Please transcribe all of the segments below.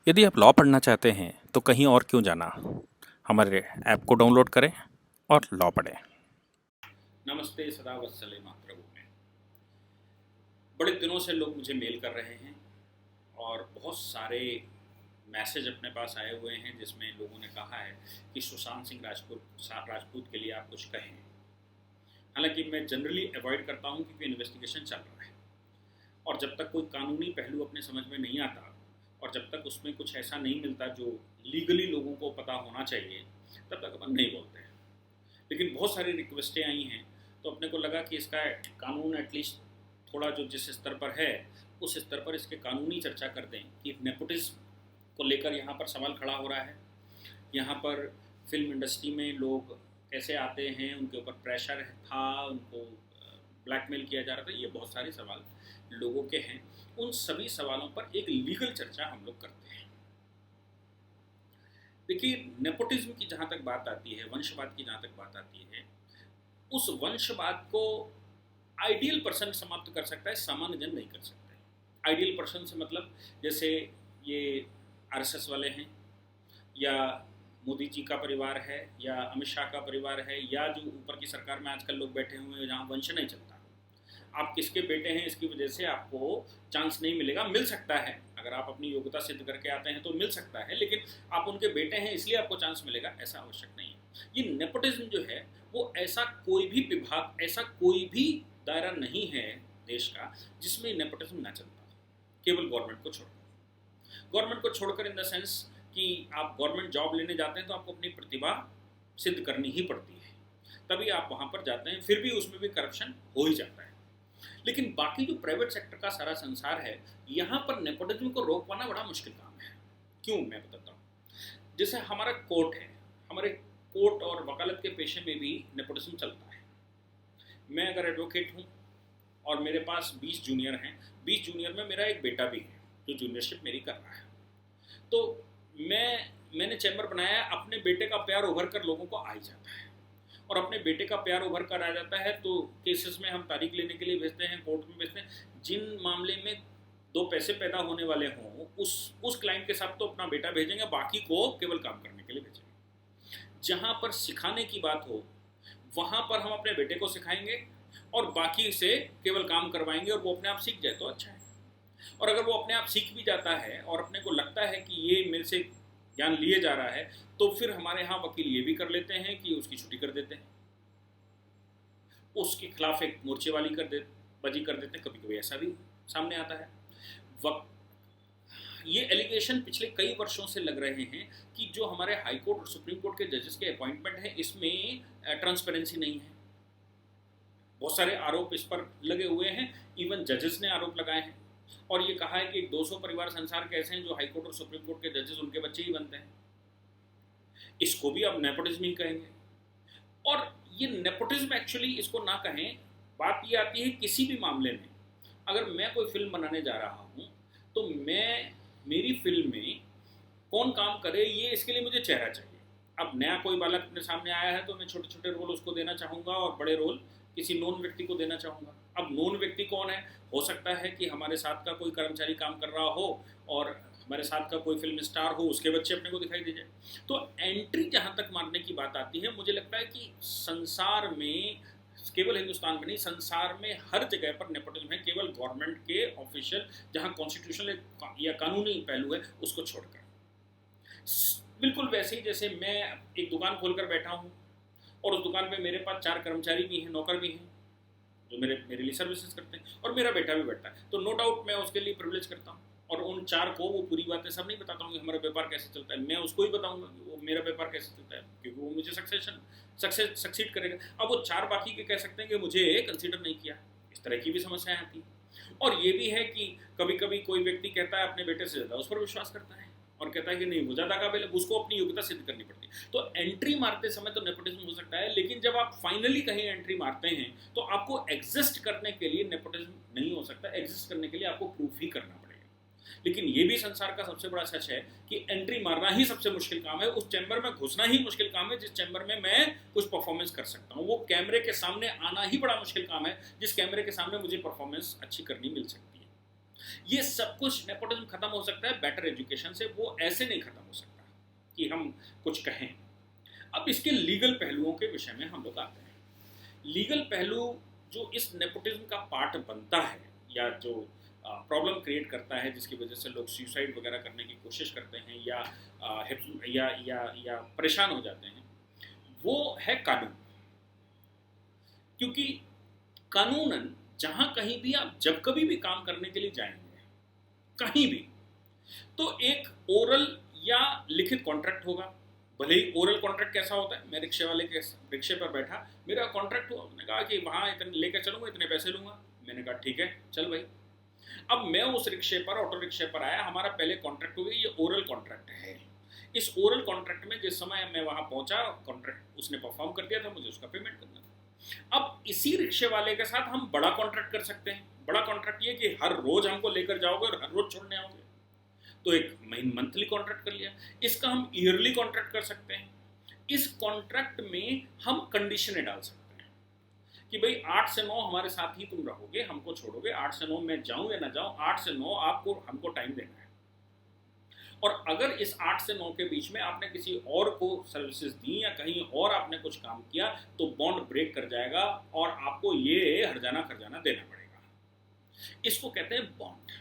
यदि आप लॉ पढ़ना चाहते हैं तो कहीं और क्यों जाना। हमारे ऐप को डाउनलोड करें और लॉ पढ़ें। नमस्ते सदा वत्सले मातृभूमि में। बड़े दिनों से लोग मुझे मेल कर रहे हैं और बहुत सारे मैसेज अपने पास आए हुए हैं जिसमें लोगों ने कहा है कि सुशांत सिंह राजपूत के लिए आप कुछ कहें। हालांकि मैं जनरली अवॉइड करता हूं क्योंकि इन्वेस्टिगेशन चल रहा है और जब तक कोई कानूनी पहलू अपने समझ में नहीं आता और जब तक उसमें कुछ ऐसा नहीं मिलता जो लीगली लोगों को पता होना चाहिए तब तक अपन नहीं बोलते हैं। लेकिन बहुत सारी रिक्वेस्टें आई हैं तो अपने को लगा कि इसका कानून एटलीस्ट थोड़ा जो जिस स्तर पर है उस स्तर पर इसके कानूनी चर्चा कर दें कि नेपोटिज्म को लेकर यहाँ पर सवाल खड़ा हो रहा है। यहाँ पर फिल्म इंडस्ट्री में लोग कैसे आते हैं, उनके ऊपर प्रेशर था, उनको ब्लैकमेल किया जा रहा था, ये बहुत सारे सवाल लोगों के हैं। उन सभी सवालों पर एक लीगल चर्चा हम लोग करते हैं। देखिए, नेपोटिज्म की जहाँ तक बात आती है, वंशवाद की जहाँ तक बात आती है, उस वंशवाद को आइडियल पर्सन समाप्त कर सकता है, सामान्य जन नहीं कर सकता है। आइडियल पर्सन से मतलब जैसे ये आरएसएस वाले हैं या मोदी जी का परिवार है या अमित शाह का परिवार है या जो ऊपर की सरकार में आजकल लोग बैठे हुए हैं जहाँ वंश नहीं चलता। आप किसके बेटे हैं इसकी वजह से आपको चांस नहीं मिलेगा। मिल सकता है, अगर आप अपनी योग्यता सिद्ध करके आते हैं तो मिल सकता है, लेकिन आप उनके बेटे हैं इसलिए आपको चांस मिलेगा ऐसा आवश्यक नहीं है। ये नेपोटिज्म जो है वो ऐसा कोई भी विभाग, ऐसा कोई भी दायरा नहीं है देश का जिसमें नेपोटिज्म ना चलता, केवल गवर्नमेंट को छोड़कर। गवर्नमेंट को छोड़कर इन द सेंस कि आप गवर्नमेंट जॉब लेने जाते हैं तो आपको अपनी प्रतिभा सिद्ध करनी ही पड़ती है, तभी आप वहाँ पर जाते हैं। फिर भी उसमें भी करप्शन हो ही जाता है। लेकिन बाकी जो प्राइवेट सेक्टर का सारा संसार है, यहाँ पर नेपोटिज्म को रोक पाना बड़ा मुश्किल काम है। क्यों, मैं बताता हूँ। जैसे हमारा कोर्ट है, हमारे कोर्ट और वकालत के पेशे में भी नेपोटिज्म चलता है। मैं अगर एडवोकेट हूँ और मेरे पास 20 जूनियर हैं, 20 जूनियर में मेरा एक बेटा भी है जो जूनियरशिप मेरी कर रहा है, तो मैंने चैम्बर बनाया, अपने बेटे का प्यार उभर कर लोगों को आ ही जाता है। और अपने बेटे का प्यार उभर कर आ जाता है तो केसेस में हम तारीख लेने के लिए भेजते हैं, कोर्ट में भेजते हैं। जिन मामले में दो पैसे पैदा होने वाले हों उस क्लाइंट के साथ तो अपना बेटा भेजेंगे, बाकी को केवल काम करने के लिए भेजेंगे। जहाँ पर सिखाने की बात हो वहाँ पर हम अपने बेटे को सिखाएंगे और बाकी से केवल काम करवाएंगे और वो अपने आप सीख जाए तो अच्छा है। और अगर वो अपने आप सीख भी जाता है और अपने को लगता है कि ये मेरे से ज्ञान लिए जा रहा है तो फिर हमारे यहाँ वकील ये भी कर लेते हैं कि उसकी छुट्टी कर देते हैं, उसके खिलाफ एक मोर्चेबाजी कर देते हैं। कभी कभी ऐसा भी सामने आता है। ये एलिगेशन पिछले कई वर्षों से लग रहे हैं कि जो हमारे हाई कोर्ट और सुप्रीम कोर्ट के जजेस के अपॉइंटमेंट है इसमें ट्रांसपेरेंसी नहीं है। बहुत सारे आरोप इस पर लगे हुए हैं, इवन जजेस ने आरोप लगाए हैं और ये कहा है कि 200 परिवार संसार के ऐसे हैं जो हाई कोर्ट और सुप्रीम कोर्ट के जजेस उनके बच्चे ही बनते हैं। इसको भी अब नेपोटिज्म ही कहेंगे। और ये नेपोटिज्म एक्चुअली इसको ना कहें, बात ये आती है किसी भी मामले में अगर मैं कोई फिल्म बनाने जा रहा हूँ तो मेरी फिल्म में कौन काम करे ये इसके लिए मुझे चेहरा चाहिए। अब नया कोई बालक अपने सामने आया है तो मैं छोटे छोटे रोल उसको देना चाहूँगा और बड़े रोल किसी नॉन व्यक्ति को देना चाहूँगा। अब नॉन व्यक्ति कौन है? हो सकता है कि हमारे साथ का कोई कर्मचारी काम कर रहा हो और हमारे साथ का कोई फिल्म स्टार हो, उसके बच्चे अपने को दिखाई दे जाए। तो एंट्री जहाँ तक मारने की बात आती है, मुझे लगता है कि संसार में, केवल हिंदुस्तान में नहीं, संसार में हर जगह पर नेपोटिज्म है, केवल गवर्नमेंट के ऑफिशियल जहाँ कॉन्स्टिट्यूशनल या कानूनी पहलू है उसको छोड़कर। बिल्कुल वैसे ही जैसे मैं एक दुकान खोलकर बैठा हूँ और उस दुकान पे मेरे पास 4 कर्मचारी भी हैं, नौकर भी हैं जो मेरे लिए सर्विसेज करते हैं और मेरा बेटा भी बैठता है, तो नो डाउट मैं उसके लिए प्रिविलेज करता हूँ और उन 4 को वो पूरी बातें सब नहीं बताता हूँ कि हमारा व्यापार कैसे चलता है। मैं उसको ही बताऊंगा कि वो मेरा व्यापार कैसे चलता है क्योंकि वो मुझे सक्सीड करेगा। अब वो 4 बाकी के कह सकते हैं कि मुझे कंसिडर नहीं किया। इस तरह की भी समस्याएं आती हैं। और ये भी है कि कभी कभी कोई व्यक्ति कहता है अपने बेटे से ज़्यादा उस पर विश्वास करता है और कहता है कि नहीं वो ज़्यादा काबिल है, उसको अपनी योग्यता सिद्ध करनी पड़ती है। तो एंट्री मारते समय तो नेपोटिज्म हो सकता है, लेकिन जब आप फाइनली कहीं एंट्री मारते हैं तो आपको एग्जिस्ट करने के लिए नेपोटिज्म नहीं हो सकता। एग्जिस्ट करने के लिए आपको प्रूफ ही करना पड़ेगा। लेकिन ये भी संसार का सबसे बड़ा सच है कि एंट्री मारना ही सबसे मुश्किल काम है, उस चैम्बर में घुसना ही मुश्किल काम है जिस चैम्बर में मैं कुछ परफॉर्मेंस कर सकता हूँ। वो कैमरे के सामने आना ही बड़ा मुश्किल काम है जिस कैमरे के सामने मुझे परफॉर्मेंस अच्छी करनी मिल सकती है। ये सब कुछ नेपोटिज्म खत्म हो सकता है बेटर एजुकेशन से, वो ऐसे नहीं खत्म हो सकता कि हम कुछ कहें। अब इसके लीगल पहलुओं के विषय में हम लोग आते हैं। लीगल पहलू जो इस नेपोटिज्म का पार्ट बनता है या जो प्रॉब्लम क्रिएट करता है, जिसकी वजह से लोग सुसाइड वगैरह करने की कोशिश करते हैं या परेशान हो जाते हैं, वो है कानून। क्योंकि कानूनन जहां कहीं भी आप जब कभी भी काम करने के लिए जाएंगे, कहीं भी, तो एक ओरल या लिखित कॉन्ट्रैक्ट होगा। भले ही ओरल कॉन्ट्रैक्ट कैसा होता है, मैं रिक्शे वाले के रिक्शे पर बैठा, मेरा कॉन्ट्रैक्ट हुआ, उसने कहा कि वहां इतने लेकर चलूंगा, इतने पैसे लूंगा। मैंने कहा ठीक है चल भाई। अब मैं उस रिक्शे पर, ऑटो रिक्शे पर आया, हमारा पहले कॉन्ट्रैक्ट हो गया, ये ओरल कॉन्ट्रैक्ट है। इस ओरल कॉन्ट्रैक्ट में जिस समय मैं वहां पहुंचा, कॉन्ट्रैक्ट उसने परफॉर्म कर दिया था, मुझे उसका पेमेंट करना था। अब इसी रिक्शे वाले के साथ हम बड़ा कॉन्ट्रैक्ट कर सकते हैं। बड़ा कॉन्ट्रैक्ट ये कि हर रोज हमको लेकर जाओगे और हर रोज छोड़ने आओगे, तो एक मंथली कॉन्ट्रैक्ट कर लिया। इसका हम ईयरली कॉन्ट्रैक्ट कर सकते हैं। इस कॉन्ट्रैक्ट में हम कंडीशनें डाल सकते हैं कि भाई 8 से 9 हमारे साथ ही तुम रहोगे, हमको छोड़ोगे, 8 से 9 मैं जाऊं या ना जाऊं, 8 से 9 आपको हमको टाइम देना है। और अगर इस 8 से 9 के बीच में आपने किसी और को सर्विसेज दी या कहीं और आपने कुछ काम किया, तो बॉन्ड ब्रेक कर जाएगा और आपको ये हर्जाना खर्जाना देना पड़ेगा। इसको कहते हैं बॉन्ड।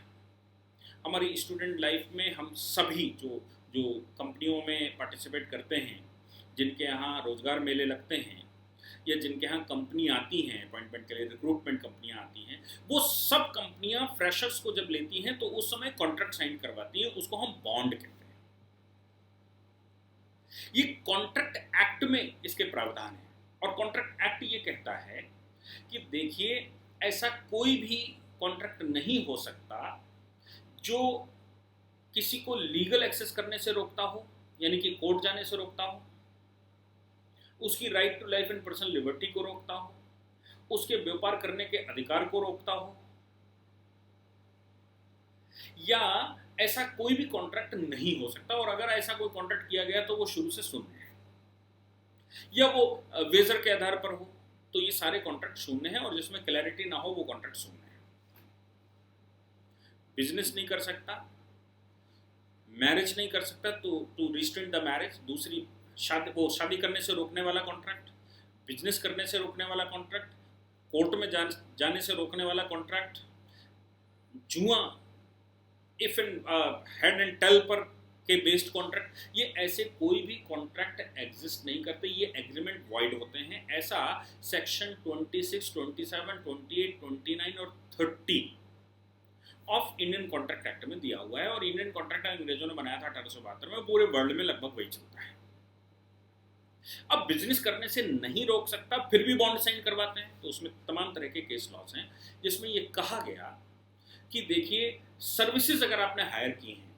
हमारी स्टूडेंट लाइफ में हम सभी जो जो कंपनियों में पार्टिसिपेट करते हैं, जिनके यहाँ रोजगार मेले लगते हैं या जिनके यहाँ कंपनी आती हैं अपॉइंटमेंट के लिए, रिक्रूटमेंट कंपनियां आती हैं, वो सब कंपनियां फ्रेशर्स को जब लेती हैं तो उस समय कॉन्ट्रैक्ट साइन करवाती हैं, उसको हम बॉन्ड कहते हैं। ये कॉन्ट्रैक्ट एक्ट में इसके प्रावधान है। और कॉन्ट्रैक्ट एक्ट ये कहता है कि देखिए, ऐसा कोई भी कॉन्ट्रैक्ट नहीं हो सकता जो किसी को लीगल एक्सेस करने से रोकता हो, यानी कि कोर्ट जाने से रोकता हो, उसकी right to life and personal liberty को रोकता हो, उसके व्यापार करने के अधिकार को रोकता हो, या ऐसा कोई भी कॉन्ट्रैक्ट नहीं हो सकता। और अगर ऐसा कोई कॉन्ट्रैक्ट किया गया तो वो शुरू से शून्य है, या वो वेजर के आधार पर हो, तो ये सारे कॉन्ट्रैक्ट शून्य है। और जिसमें क्लैरिटी ना हो वो कॉन्ट्रैक्ट शून्य है। बिजनेस नहीं कर सकता, मैरिज नहीं कर सकता, तो टू रिस्ट्रेन द मैरिज, दूसरी शादी करने से रोकने वाला कॉन्ट्रैक्ट, बिजनेस करने से रोकने वाला कॉन्ट्रैक्ट, कोर्ट में जाने से रोकने वाला कॉन्ट्रैक्ट, जुआ, if and head and tail पर के बेस्ड कॉन्ट्रैक्ट, ये ऐसे कोई भी कॉन्ट्रैक्ट एग्जिस्ट नहीं करते, ये एग्रीमेंट वॉइड होते हैं। ऐसा सेक्शन 26, 27, 28, 29 और 30 ऑफ इंडियन कॉन्ट्रैक्ट एक्ट में दिया हुआ है। और इंडियन कॉन्ट्रैक्ट अंग्रेजों ने बनाया था 1872 में, पूरे वर्ल्ड में लगभग वही चलता है। अब बिजनेस करने से नहीं रोक सकता, फिर भी बॉन्ड साइन करवाते हैं, तो उसमें तमाम तरह के केस लॉस हैं, जिसमें ये कहा गया कि देखिए, सर्विसेज अगर आपने हायर की हैं,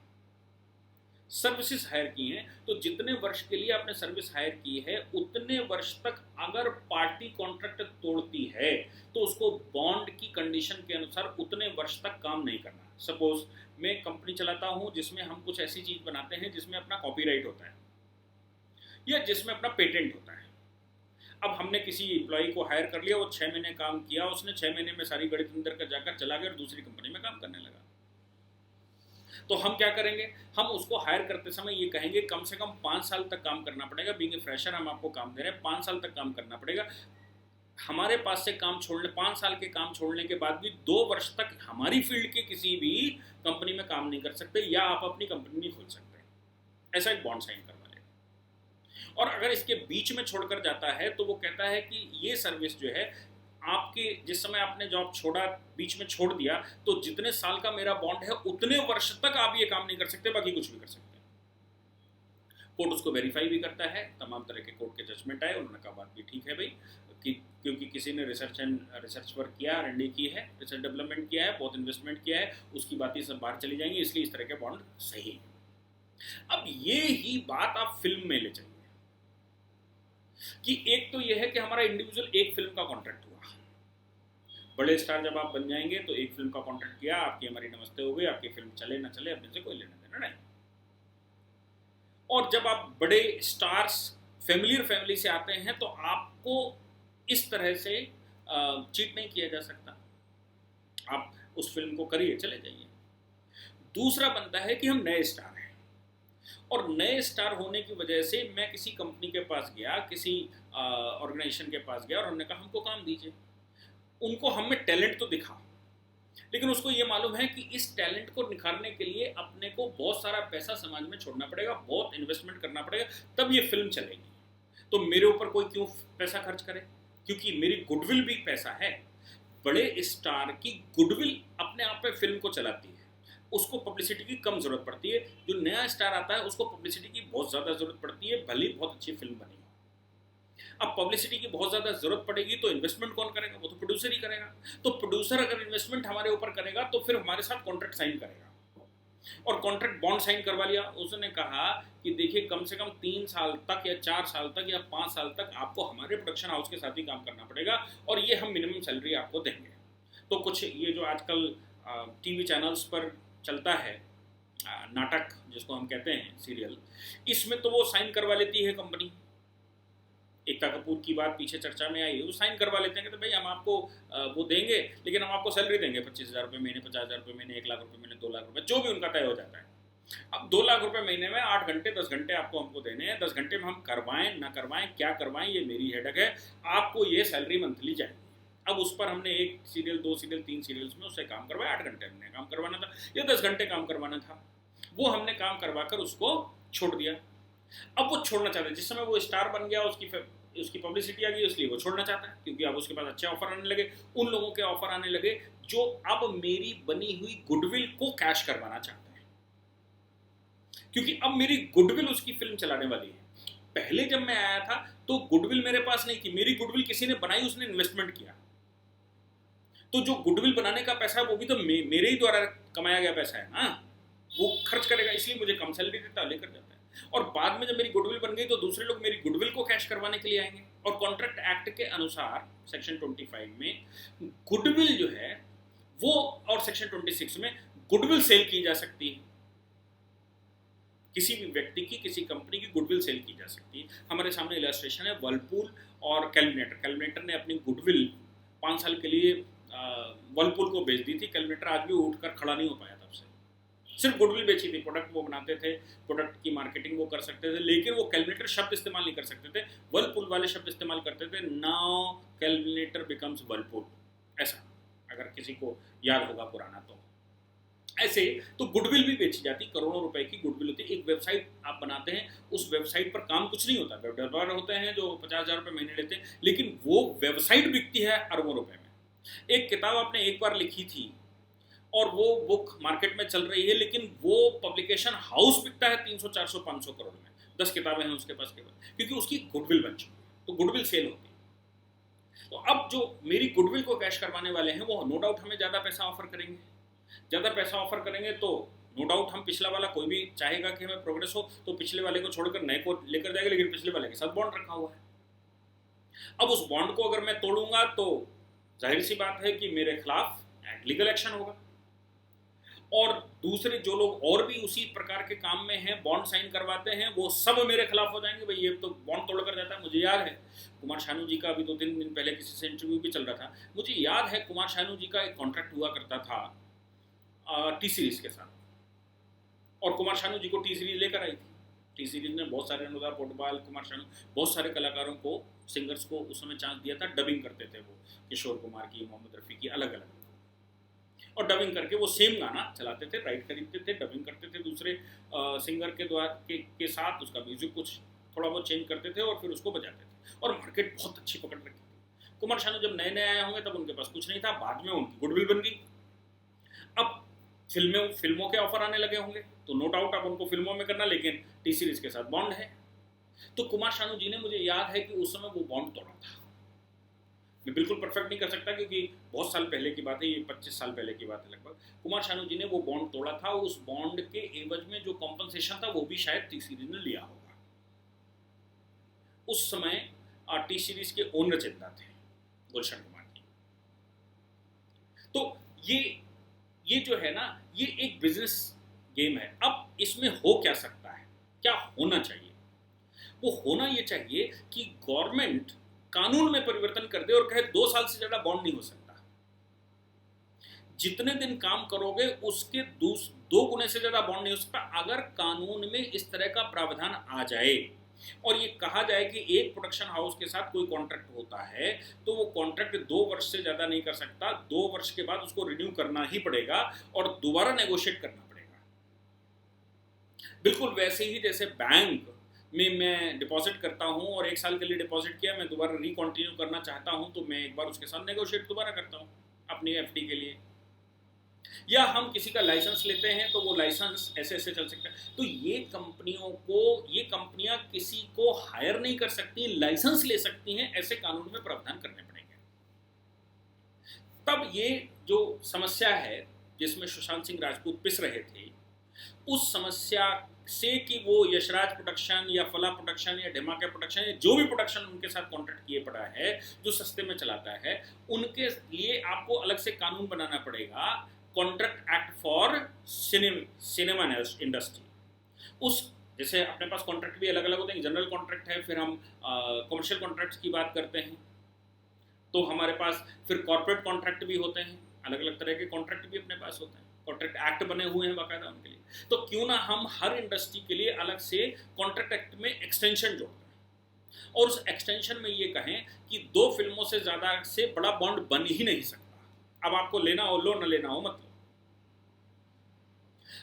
सर्विसेज हायर की हैं, तो जितने वर्ष के लिए आपने सर्विस हायर की है, उतने वर्ष तक अगर पार्टी कॉन्ट्रैक्ट तोड़ती है तो उसको बॉन्ड की कंडीशन के अनुसार उतने वर्ष तक काम नहीं करना। सपोज मैं कंपनी चलाता हूं जिसमें हम कुछ ऐसी चीज बनाते हैं जिसमें अपना कॉपीराइट होता है या जिसमें अपना पेटेंट होता है। अब हमने किसी एम्प्लॉय को हायर कर लिया, वो 6 महीने काम किया, उसने 6 महीने में सारी गणित अंदर कर जाकर चला गया और दूसरी कंपनी में काम करने लगा। तो हम क्या करेंगे, हम उसको हायर करते समय ये कहेंगे कम से कम 5 साल तक काम करना पड़ेगा। बीइंग ए फ्रेशर हम आपको काम दे रहे हैं, 5 साल तक काम करना पड़ेगा। हमारे पास से काम छोड़ने, 5 साल के काम छोड़ने के बाद भी 2 वर्ष तक हमारी फील्ड के किसी भी कंपनी में काम नहीं कर सकते, या आप अपनी कंपनी नहीं खोल सकते। ऐसा एक बॉन्ड साइन करवा लेगा। और अगर इसके बीच में छोड़कर जाता है तो वो कहता है कि ये सर्विस जो है आपके, जिस समय आपने जॉब छोड़ा, बीच में छोड़ दिया, तो जितने साल का मेरा बॉन्ड है उतने वर्ष तक आप ये काम नहीं कर सकते, बाकी कुछ भी कर सकते हैं। कोर्ट उसको वेरीफाई भी करता है, तमाम तरह के कोर्ट के जजमेंट आए, उन्होंने कहा बात भी ठीक है भाई, कि क्योंकि किसी ने रिसर्च वर्क किया, R&D की है, रिसर्च डेवलपमेंट किया है, बहुत इन्वेस्टमेंट किया है, उसकी बातें सब बाहर चली जाएंगी, इसलिए इस तरह के बॉन्ड सही है। अब ये ही बात आप फिल्म में ले चलिए कि एक तो यह है कि हमारा इंडिविजुअल एक फिल्म का कॉन्ट्रैक्ट हुआ, बड़े स्टार जब आप बन जाएंगे तो एक फिल्म का कॉन्ट्रैक्ट किया, आपकी हमारी नमस्ते हो गई, आपकी फिल्म चले ना चले अपने से कोई लेना देना नहीं। और जब आप बड़े स्टार्स फेमिलियर फैमिली से आते हैं तो आपको इस तरह से चीट नहीं किया जा सकता, आप उस फिल्म को करिए, चले जाइए। दूसरा बनता है कि हम नए स्टार हैं, और नए स्टार होने की वजह से मैं किसी कंपनी के पास गया, किसी ऑर्गेनाइजेशन के पास गया और उन्होंने कहा हमको काम दीजिए। उनको हमें टैलेंट तो दिखा, लेकिन उसको ये मालूम है कि इस टैलेंट को निखारने के लिए अपने को बहुत सारा पैसा समाज में छोड़ना पड़ेगा, बहुत इन्वेस्टमेंट करना पड़ेगा, तब ये फिल्म चलेगी। तो मेरे ऊपर कोई क्यों पैसा खर्च करे, क्योंकि मेरी गुडविल भी पैसा है। बड़े स्टार की गुडविल अपने आप में फिल्म को चलाती है, उसको पब्लिसिटी की कम जरूरत पड़ती है। जो नया स्टार आता है उसको पब्लिसिटी की बहुत ज़्यादा जरूरत पड़ती है, भले ही बहुत अच्छी फिल्म बनी। अब पब्लिसिटी की बहुत ज़्यादा जरूरत पड़ेगी तो इन्वेस्टमेंट कौन करेगा, वो तो प्रोड्यूसर ही करेगा। तो प्रोड्यूसर अगर इन्वेस्टमेंट हमारे ऊपर करेगा तो फिर हमारे साथ कॉन्ट्रैक्ट साइन करेगा, और कॉन्ट्रैक्ट बॉन्ड साइन करवा लिया। उसने कहा कि देखिए कम से कम 3 साल तक या 4 साल तक या 5 साल तक आपको हमारे प्रोडक्शन हाउस के साथ ही काम करना पड़ेगा, और ये हम मिनिमम सैलरी आपको देंगे। तो कुछ ये जो आजकल टीवी चैनल्स पर चलता है नाटक जिसको हम कहते हैं सीरियल, इसमें तो वो साइन करवा लेती है कंपनी। एकता कपूर की बात पीछे चर्चा में आई है, वो साइन करवा लेते हैं कि तो भाई हम आपको वो देंगे, लेकिन हम आपको सैलरी देंगे 25,000 रुपये महीने, 50,000 रुपये महीने, 1 लाख रुपये महीने, 2 लाख रुपये, जो भी उनका तय हो जाता है। अब 2 लाख रुपये महीने में 8 घंटे 10 घंटे आपको हमको देने हैं। 10 घंटे में हम करवाएं ना करवाएं, क्या करवाएं, ये मेरी हेडक है। आपको ये सैलरी मंथली जाएगी। अब उस पर हमने 1 सीरियल 2 सीरियल 3 सीरियल्स में उससे काम करवाया। 8 घंटे हमने काम करवाना था या 10 घंटे काम करवाना था, वो हमने काम करवा कर उसको छोड़ दिया। अब वो छोड़ना चाहता है, जिस समय वो स्टार बन गया, उसकी पब्लिसिटी आ गई, इसलिए वो छोड़ना चाहता है, क्योंकि अब उसके पास अच्छे ऑफर आने लगे। उन लोगों के ऑफर आने लगे जो अब मेरी बनी हुई गुडविल को कैश करवाना चाहते हैं, क्योंकि अब मेरी गुडविल उसकी फिल्म चलाने वाली है। पहले जब मैं आया था तो गुडविल मेरे पास नहीं थी, मेरी गुडविल किसी ने बनाई, उसने इन्वेस्टमेंट किया। तो जो गुडविल बनाने का पैसा है वो भी तो मेरे ही द्वारा कमाया गया पैसा है ना, वो खर्च करेगा, इसलिए मुझे कम सैलरी देता, लेकर जाता है। और बाद में जब मेरी गुडविल बन गई तो दूसरे लोग मेरी गुडविल को कैश करवाने के लिए आएंगे। और कॉन्ट्रैक्ट एक्ट के अनुसार सेक्शन 25 में गुडविल जो है वो, और सेक्शन 26 में गुडविल सेल की जा सकती है, किसी भी व्यक्ति की, किसी कंपनी की गुडविल सेल की जा सकती है। हमारे सामने इलस्ट्रेशन है वर्लपूल और कैलमिनेटर ने अपनी गुडविल 5 साल के लिए वर्लपूल को बेच दी थी। कैलमिनेटर आज भी उठकर खड़ा नहीं हो पाया, तब से सिर्फ गुडविल बेची थी। प्रोडक्ट वो बनाते थे, प्रोडक्ट की मार्केटिंग वो कर सकते थे, लेकिन वो कैलमिनेटर शब्द इस्तेमाल नहीं कर सकते थे, वर्लपूल वाले शब्द इस्तेमाल करते थे। नाउ कैलमिनेटर बिकम्स वर्लपूल, ऐसा अगर किसी को याद होगा पुराना तो। ऐसे तो गुडविल भी बेची जाती, करोड़ों रुपए की गुडविल होती है। एक वेबसाइट आप बनाते हैं, उस वेबसाइट पर काम कुछ नहीं होता, वेब डेवलपर होते हैं जो 50,000 रुपये महीने लेते हैं, लेकिन वो वेबसाइट बिकती है अरबों रुपए में। एक किताब आपने एक बार लिखी थी और वो बुक मार्केट में चल रही है, लेकिन वो पब्लिकेशन हाउस बिकता है 300 400 500 करोड़ में। 10 किताबें हैं उसके पास केवल, क्योंकि उसकी गुडविल बन चुकी है, तो गुडविल सेल होती है। तो अब जो मेरी गुडविल को कैश करवाने वाले हैं वो नो डाउट हमें ज़्यादा पैसा ऑफर करेंगे। ज़्यादा पैसा ऑफर करेंगे तो नो डाउट हम, पिछला वाला कोई भी चाहेगा कि हमें प्रोग्रेस हो तो पिछले वाले को छोड़कर नए को लेकर जाएगा, लेकिन पिछले वाले के साथ बॉन्ड रखा हुआ है। अब उस बॉन्ड को अगर मैं तोड़ूंगा तो जाहिर सी बात है कि मेरे खिलाफ लीगल एक्शन होगा, और दूसरे जो लोग और भी उसी प्रकार के काम में हैं, बॉन्ड साइन करवाते हैं, वो सब मेरे खिलाफ हो जाएंगे। भाई ये तो बॉन्ड तोड़कर जाता है। मुझे याद है कुमार शानू जी का अभी 2-3 दिन पहले किसी से इंटरव्यू भी चल रहा था, मुझे याद है कुमार शानू जी का एक कॉन्ट्रैक्ट हुआ करता था टी सीरीज के साथ, और कुमार शानू जी को टी सीरीज लेकर आई थी। टी सीरीज ने बहुत सारे, अनुराग पोटवाल, कुमार शानू, बहुत सारे कलाकारों को, सिंगर्स को उस समय चांस दिया था। डबिंग करते थे वो, किशोर कुमार की, मोहम्मद रफ़ी की, अलग अलग, और डबिंग करके वो सेम गाना चलाते थे, राइट खरीदते थे, डबिंग करते थे दूसरे सिंगर के द्वारा के साथ, उसका म्यूजिक कुछ थोड़ा बहुत चेंज करते थे और फिर उसको बजाते थे, और मार्केट बहुत अच्छी पकड़ रखी थी। कुमार शानू जब नए नए आए होंगे तब उनके पास कुछ नहीं था, बाद में उनकी गुडविल बन गई। अब फिल्मों के ऑफर आने लगे होंगे तो नो डाउट अब उनको फिल्मों में करना, लेकिन टी सीरीज के साथ बॉन्ड है। तो कुमार शानू जी ने, मुझे याद है कि उस समय वो बॉन्ड तोड़ा था। मैं बिल्कुल परफेक्ट नहीं कर सकता क्योंकि बहुत साल पहले की बात है, ये 25 साल पहले की बात है लगभग। कुमार शानू जी ने वो बॉन्ड तोड़ा था, उस बॉन्ड के एवज में जो कॉम्पनसेशन था वो भी शायद टी सीरीज ने लिया होगा। उस समय टी सीरीज के ओनर चिंता थे गुलशन कुमार जी। तो ये जो है ना, ये एक बिजनेस गेम है। अब इसमें हो क्या सकता है, क्या होना चाहिए? वो होना ये चाहिए कि गवर्नमेंट कानून में परिवर्तन कर दे और कहे 2 साल से ज्यादा बॉन्ड नहीं हो सकता। जितने दिन काम करोगे उसके 2 गुने से ज़्यादा बॉन्ड नहीं हो सकता अगर कानून में इस तरह का प्रावधान आ जाए और ये कहा जाए कि एक प्रोडक्शन हाउस के साथ कोई कॉन्ट्रैक्ट होता है तो वो कॉन्ट्रैक्ट 2 वर्ष से ज़्यादा नहीं कर सकता, 2 वर्ष के बाद उसको रिन्यू करना ही पड़ेगा और दोबारा नेगोशिएट करना पड़ेगा। बिल्कुल वैसे ही जैसे बैंक में मैं डिपॉजिट करता हूं और 1 साल के लिए डिपॉजिट किया, मैं दोबारा रिकंटिन्यू करना चाहता हूं तो मैं एक बार उसके साथ नेगोशिएट दोबारा करता हूं अपनी एफडी के लिए। या हम किसी का लाइसेंस लेते हैं तो वो लाइसेंस ऐसे ऐसे चल सकता है। तो ये कंपनियां किसी को हायर नहीं कर सकती, लाइसेंस ले सकती हैं, ऐसे कानून में प्रावधान करने पड़ेंगे। तब ये जो समस्या है जिसमें सुशांत सिंह राजपूत पिस रहे थे, उस समस्या से कि वो यशराज प्रोडक्शन या फला प्रोडक्शन या धमाका प्रोडक्शन या जो भी प्रोडक्शन उनके साथ कॉन्ट्रैक्ट किए पड़ा है जो सस्ते में चलाता है, उनके लिए आपको अलग से कानून बनाना पड़ेगा, contract act for cinema industry. उस जैसे अपने पास कॉन्ट्रैक्ट भी अलग अलग होते हैं, जनरल कॉन्ट्रैक्ट है, फिर हम कमर्शियल कॉन्ट्रैक्ट की बात करते हैं तो हमारे पास फिर कॉर्पोरेट कॉन्ट्रैक्ट भी होते हैं, अलग अलग तरह के कॉन्ट्रैक्ट भी अपने पास होते हैं, कॉन्ट्रैक्ट एक्ट बने हुए हैं बाकायदा उनके लिए। तो क्यों ना हम हर इंडस्ट्री के लिए अलग से कॉन्ट्रैक्ट एक्ट में एक्सटेंशन जोड़ दें और उस एक्सटेंशन में ये कहें कि 2 फिल्मों से ज़्यादा से बड़ा बॉन्ड बन ही नहीं सकता। अब आपको लेना हो लो, न लेना हो मतलब।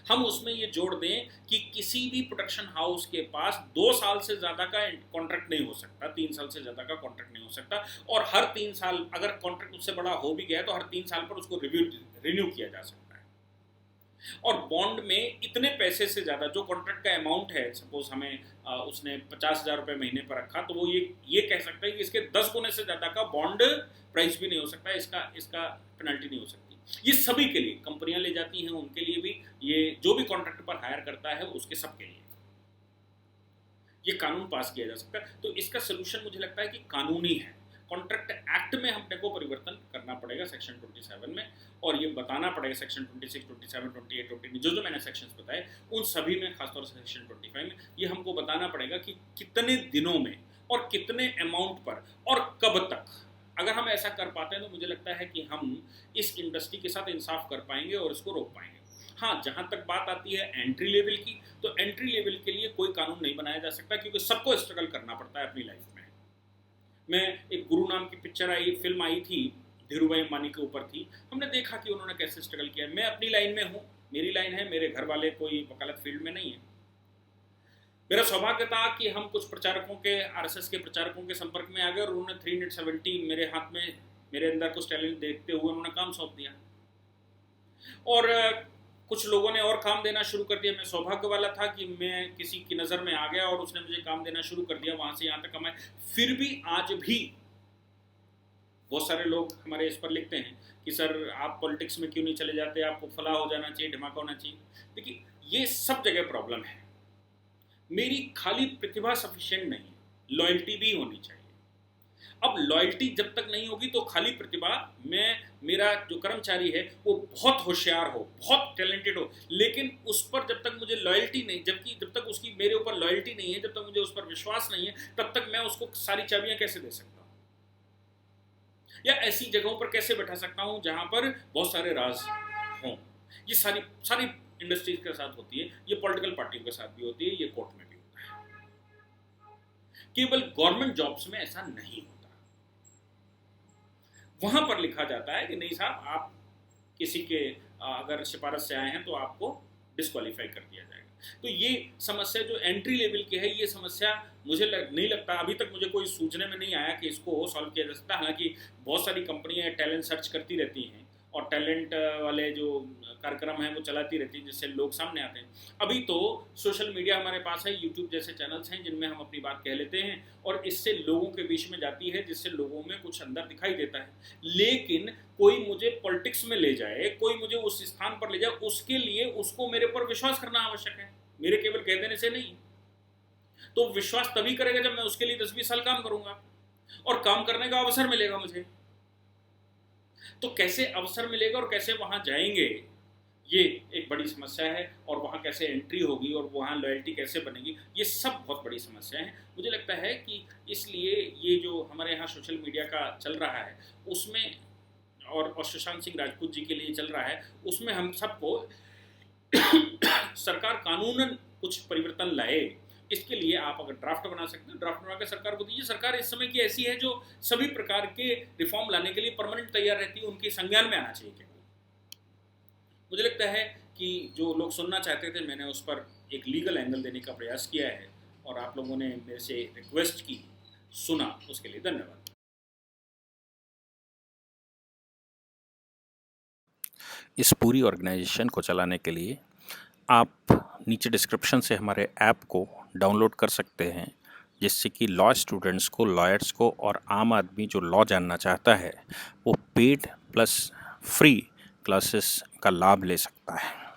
हम उसमें ये जोड़ दें कि किसी भी प्रोडक्शन हाउस के पास 2 साल से ज़्यादा का कॉन्ट्रैक्ट नहीं हो सकता, 3 साल से ज़्यादा का कॉन्ट्रैक्ट नहीं हो सकता, और हर 3 साल अगर कॉन्ट्रैक्ट उससे बड़ा हो भी गया तो हर 3 साल पर उसको रिन्यू किया जा सकता है। और बॉन्ड में इतने पैसे से ज़्यादा जो कॉन्ट्रैक्ट का अमाउंट है, सपोज हमें उसने 50,000 रुपये महीने पर रखा तो वो ये कह सकता है कि इसके 10 गुने से ज़्यादा का बॉन्ड प्राइस भी नहीं हो सकता, इसका पेनल्टी नहीं हो सकती। ये सभी के लिए कंपनियां ले जाती हैं, उनके लिए भी, ये जो भी कॉन्ट्रैक्ट पर हायर करता है उसके सब के लिए ये कानून पास किया जा सकता है। तो इसका सोल्यूशन मुझे लगता है कि कानूनी है। कॉन्ट्रैक्ट एक्ट में हमने को परिवर्तन करना पड़ेगा सेक्शन 27 में, और ये बताना पड़ेगा सेक्शन 26, 27, 28, 29 जो मैंने सेक्शंस बताए उन सभी में, खासतौर से सेक्शन 25 में ये हमको बताना पड़ेगा कि कितने दिनों में और कितने अमाउंट पर और कब तक। अगर हम ऐसा कर पाते हैं तो मुझे लगता है कि हम इस इंडस्ट्री के साथ इंसाफ कर पाएंगे और इसको रोक पाएंगे। हाँ, जहाँ तक बात आती है एंट्री लेवल की, तो एंट्री लेवल के लिए कोई कानून नहीं बनाया जा सकता क्योंकि सबको स्ट्रगल करना पड़ता है अपनी लाइफ में। मैं एक गुरु नाम की फिल्म आई थी, धीरूभाई अंबानी के ऊपर थी, हमने देखा कि उन्होंने कैसे स्ट्रगल किया। मैं अपनी लाइन में हूँ, मेरी लाइन है, मेरे घर वाले कोई वकालत फील्ड में नहीं है। मेरा सौभाग्य था कि हम कुछ प्रचारकों के, आरएसएस के प्रचारकों के संपर्क में आ गए और उन्होंने 370 मेरे हाथ में, मेरे अंदर कुछ टैलेंट देखते हुए उन्होंने काम सौंप दिया और कुछ लोगों ने और काम देना शुरू कर दिया। मैं सौभाग्य वाला था कि मैं किसी की नज़र में आ गया और उसने मुझे काम देना शुरू कर दिया, वहाँ से यहाँ तक कमाए। फिर भी आज भी बहुत सारे लोग हमारे इस पर लिखते हैं कि सर आप पॉलिटिक्स में क्यों नहीं चले जाते, आपको फलाह हो जाना चाहिए, धमाका होना चाहिए। देखिए, ये सब जगह प्रॉब्लम है। मेरी खाली प्रतिभा सफिशिएंट नहीं, लॉयल्टी भी होनी चाहिए। अब लॉयल्टी जब तक नहीं होगी तो खाली प्रतिभा, मेरा जो कर्मचारी है वो बहुत होशियार हो, बहुत टैलेंटेड हो, लेकिन उस पर जब तक मुझे लॉयल्टी नहीं, जब तक उसकी मेरे ऊपर लॉयल्टी नहीं है, जब तक मुझे उस पर विश्वास नहीं है, तब तक मैं उसको सारी चाबियां कैसे दे सकता हूँ, या ऐसी जगहों पर कैसे बैठा सकता हूँ जहां पर बहुत सारे राज हों। ये सारी इंडस्ट्रीज के साथ होती है, ये पॉलिटिकल पार्टियों के साथ भी होती है, ये कोर्ट में भी होता है। केवल गवर्नमेंट जॉब्स में ऐसा नहीं होता। वहां पर लिखा जाता है कि नहीं साहब, आप किसी के अगर सिफारिश से आए हैं तो आपको डिस्क्वालीफाई कर दिया जाएगा। तो ये समस्या जो एंट्री लेवल की है, ये समस्या मुझे नहीं लगता, अभी तक मुझे कोई सूझने में नहीं आया कि इसको सॉल्व किया जा सकता। हालांकि बहुत सारी कंपनियां टैलेंट सर्च करती रहती हैं और टैलेंट वाले जो कार्यक्रम हैं वो चलाती रहती है जिससे लोग सामने आते हैं। अभी तो सोशल मीडिया हमारे पास है, यूट्यूब जैसे चैनल्स हैं जिनमें हम अपनी बात कह लेते हैं और इससे लोगों के बीच में जाती है, जिससे लोगों में कुछ अंदर दिखाई देता है। लेकिन कोई मुझे पॉलिटिक्स में ले जाए, कोई मुझे उस स्थान पर ले जाए, उसके लिए उसको मेरे पर विश्वास करना आवश्यक है, मेरे केवल कह देने से नहीं। तो विश्वास तभी करेगा जब मैं उसके लिए 10-20 साल काम करूंगा और काम करने का अवसर मिलेगा मुझे। तो कैसे अवसर मिलेगा और कैसे वहां जाएंगे, ये एक बड़ी समस्या है। और वहां कैसे एंट्री होगी और वहां लॉयल्टी कैसे बनेगी, ये सब बहुत बड़ी समस्या है। मुझे लगता है कि इसलिए ये जो हमारे यहाँ सोशल मीडिया का चल रहा है उसमें, और सुशांत सिंह राजपूत जी के लिए चल रहा है, उसमें हम सबको सरकार कानूनन कुछ परिवर्तन लाए, इसके लिए आप अगर ड्राफ्ट बना सकते हैं, ड्राफ्ट बना के सरकार को दीजिए। सरकार इस समय की ऐसी है जो सभी प्रकार के रिफॉर्म लाने के लिए परमानेंट तैयार रहती है, उनके संज्ञान में आना चाहिए केवल। मुझे लगता है कि जो लोग सुनना चाहते थे, मैंने उस पर एक लीगल एंगल देने का प्रयास किया है, और आप लोगों ने मेरे से रिक्वेस्ट की, सुना, उसके लिए धन्यवाद। इस पूरी ऑर्गेनाइजेशन को चलाने के लिए आप नीचे डिस्क्रिप्शन से हमारे ऐप को डाउनलोड कर सकते हैं, जिससे कि लॉ स्टूडेंट्स को, लॉयर्स को और आम आदमी जो लॉ जानना चाहता है वो पेड प्लस फ्री क्लासेस का लाभ ले सकता है।